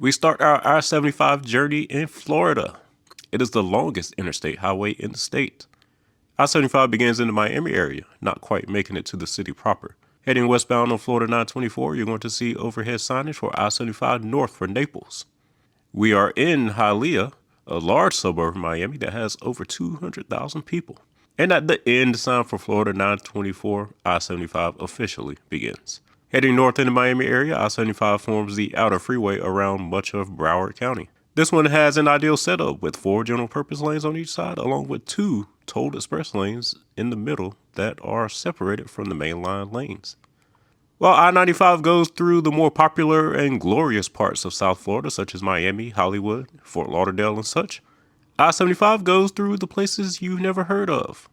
We start our I-75 journey in Florida. It is the longest interstate highway in the state. I-75 begins in the Miami area, not quite making it to the city proper. Heading westbound on Florida 924, you're going to see overhead signage for I-75 north for Naples. We are in Hialeah, a large suburb of Miami that has over 200,000 people. And at the end sign for Florida 924, I-75 officially begins. Heading north in the Miami area, I-75 forms the outer freeway around much of Broward County. This one has an ideal setup with 4 general purpose lanes on each side, along with 2 tolled express lanes in the middle that are separated from the mainline lanes. While I-95 goes through the more popular and glorious parts of South Florida, such as Miami, Hollywood, Fort Lauderdale, and such, I-75 goes through the places you've never heard of.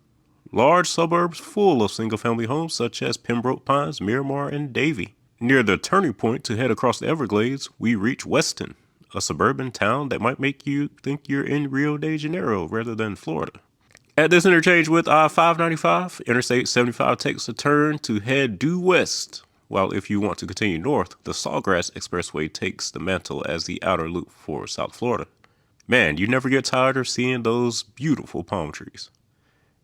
Large suburbs full of single-family homes such as Pembroke Pines, Miramar, and Davie. Near the turning point to head across the Everglades, we reach Weston, a suburban town that might make you think you're in Rio de Janeiro rather than Florida. At this interchange with I-595, Interstate 75 takes a turn to head due west, while if you want to continue north, the Sawgrass Expressway takes the mantle as the outer loop for South Florida. Man, you never get tired of seeing those beautiful palm trees.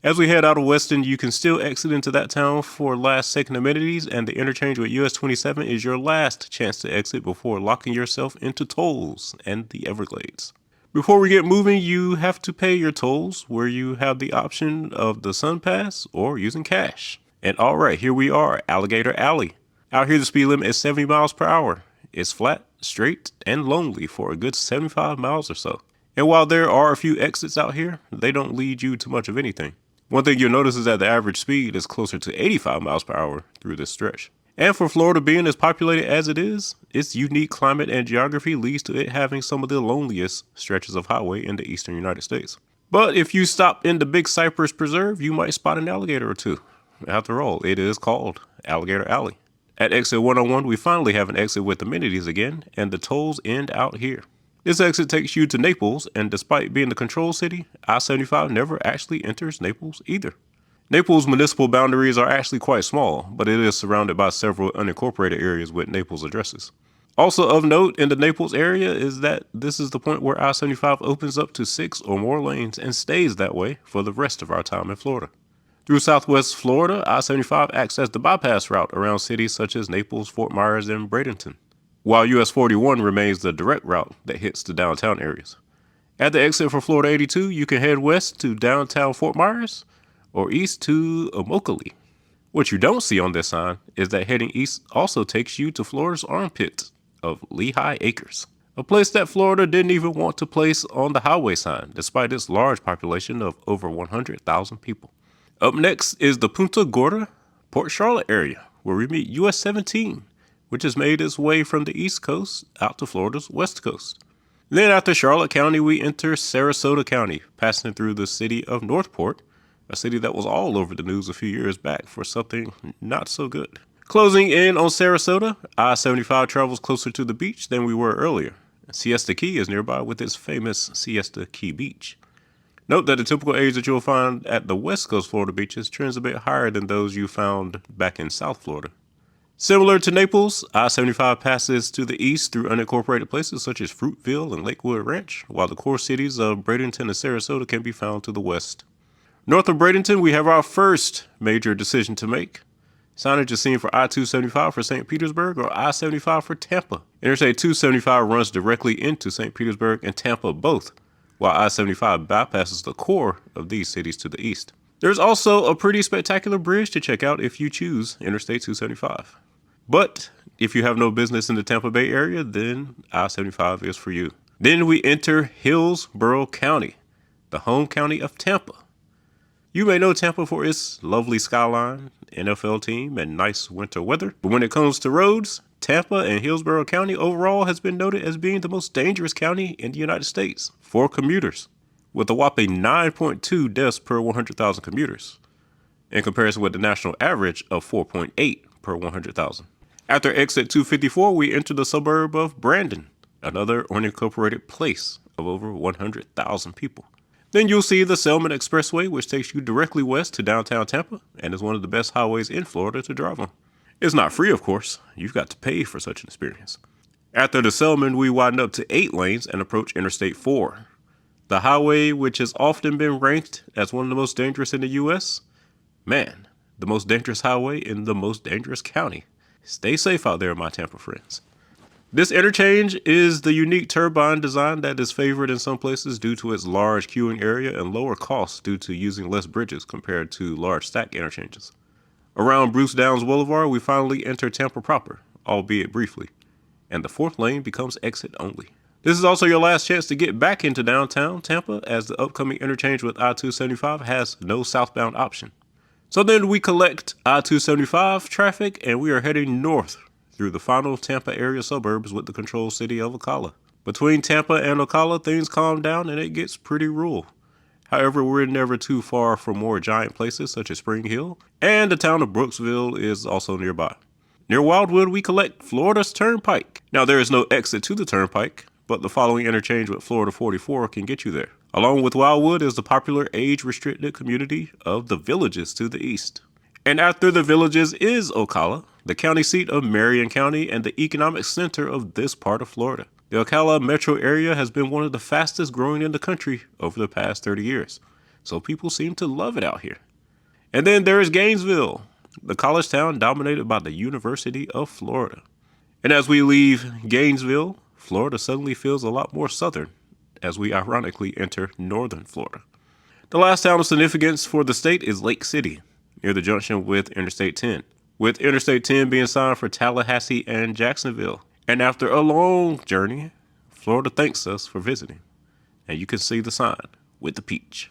As we head out of Weston, you can still exit into that town for last-second amenities, and the interchange with US 27 is your last chance to exit before locking yourself into tolls and the Everglades. Before we get moving, you have to pay your tolls, where you have the option of the Sun Pass or using cash. And alright, here we are, Alligator Alley. Out here the speed limit is 70 miles per hour. It's flat, straight, and lonely for a good 75 miles or so. And while there are a few exits out here, they don't lead you to much of anything. One thing you'll notice is that the average speed is closer to 85 miles per hour through this stretch. And for Florida being as populated as it is, its unique climate and geography leads to it having some of the loneliest stretches of highway in the eastern United States. But if you stop in the Big Cypress Preserve, you might spot an alligator or two. After all, it is called Alligator Alley. At exit 101, we finally have an exit with amenities again, and the tolls end out here. This exit takes you to Naples, and despite being the control city, I-75 never actually enters Naples either. Naples' municipal boundaries are actually quite small, but it is surrounded by several unincorporated areas with Naples addresses. Also of note in the Naples area is that this is the point where I-75 opens up to 6 or more lanes and stays that way for the rest of our time in Florida. Through southwest Florida, I-75 acts as the bypass route around cities such as Naples, Fort Myers, and Bradenton, while US 41 remains the direct route that hits the downtown areas. At the exit for Florida 82, you can head west to downtown Fort Myers or east to Immokalee. What you don't see on this sign is that heading east also takes you to Florida's armpit of Lehigh Acres, a place that Florida didn't even want to place on the highway sign despite its large population of over 100,000 people. Up next is the Punta Gorda, Port Charlotte area, where we meet US 17, which has made its way from the East Coast out to Florida's West Coast. Then after Charlotte County, we enter Sarasota County, passing through the city of Northport, a city that was all over the news a few years back for something not so good. Closing in on Sarasota, I-75 travels closer to the beach than we were earlier. Siesta Key is nearby with its famous Siesta Key Beach. Note that the typical age that you'll find at the West Coast Florida beaches trends a bit higher than those you found back in South Florida. Similar to Naples, I-75 passes to the east through unincorporated places such as Fruitville and Lakewood Ranch, while the core cities of Bradenton and Sarasota can be found to the west. North of Bradenton, we have our first major decision to make. Signage is seen for I-275 for St. Petersburg or I-75 for Tampa. Interstate 275 runs directly into St. Petersburg and Tampa both, while I-75 bypasses the core of these cities to the east. There's also a pretty spectacular bridge to check out if you choose Interstate 275. But if you have no business in the Tampa Bay area, then I-75 is for you. Then we enter Hillsborough County, the home county of Tampa. You may know Tampa for its lovely skyline, NFL team, and nice winter weather. But when it comes to roads, Tampa and Hillsborough County overall has been noted as being the most dangerous county in the United States for commuters, with a whopping 9.2 deaths per 100,000 commuters, in comparison with the national average of 4.8 per 100,000. After exit 254, we enter the suburb of Brandon, another unincorporated place of over 100,000 people. Then you'll see the Selman Expressway, which takes you directly west to downtown Tampa and is one of the best highways in Florida to drive on. It's not free, of course. You've got to pay for such an experience. After the Selman, we widen up to 8 lanes and approach Interstate 4. The highway, which has often been ranked as one of the most dangerous in the U.S., man, the most dangerous highway in the most dangerous county. Stay safe out there, my Tampa friends. This interchange is the unique turbine design that is favored in some places due to its large queuing area and lower costs due to using less bridges compared to large stack interchanges. Around Bruce Downs Boulevard, we finally enter Tampa proper, albeit briefly, and the 4th lane becomes exit only. This is also your last chance to get back into downtown Tampa, as the upcoming interchange with I-275 has no southbound option. So then we collect I-275 traffic and we are heading north through the final Tampa area suburbs with the controlled city of Ocala. Between Tampa and Ocala, things calm down and it gets pretty rural. However, we're never too far from more giant places such as Spring Hill, and the town of Brooksville is also nearby. Near Wildwood, we collect Florida's Turnpike. Now, there is no exit to the Turnpike, but the following interchange with Florida 44 can get you there. Along with Wildwood is the popular age-restricted community of the Villages to the east. And after the Villages is Ocala, the county seat of Marion County and the economic center of this part of Florida. The Ocala metro area has been one of the fastest growing in the country over the past 30 years, so people seem to love it out here. And then there is Gainesville, the college town dominated by the University of Florida. And as we leave Gainesville, Florida suddenly feels a lot more southern as we ironically enter northern Florida. The last town of significance for the state is Lake City, near the junction with Interstate 10, with Interstate 10 being signed for Tallahassee and Jacksonville. And after a long journey, Florida thanks us for visiting. And you can see the sign with the peach.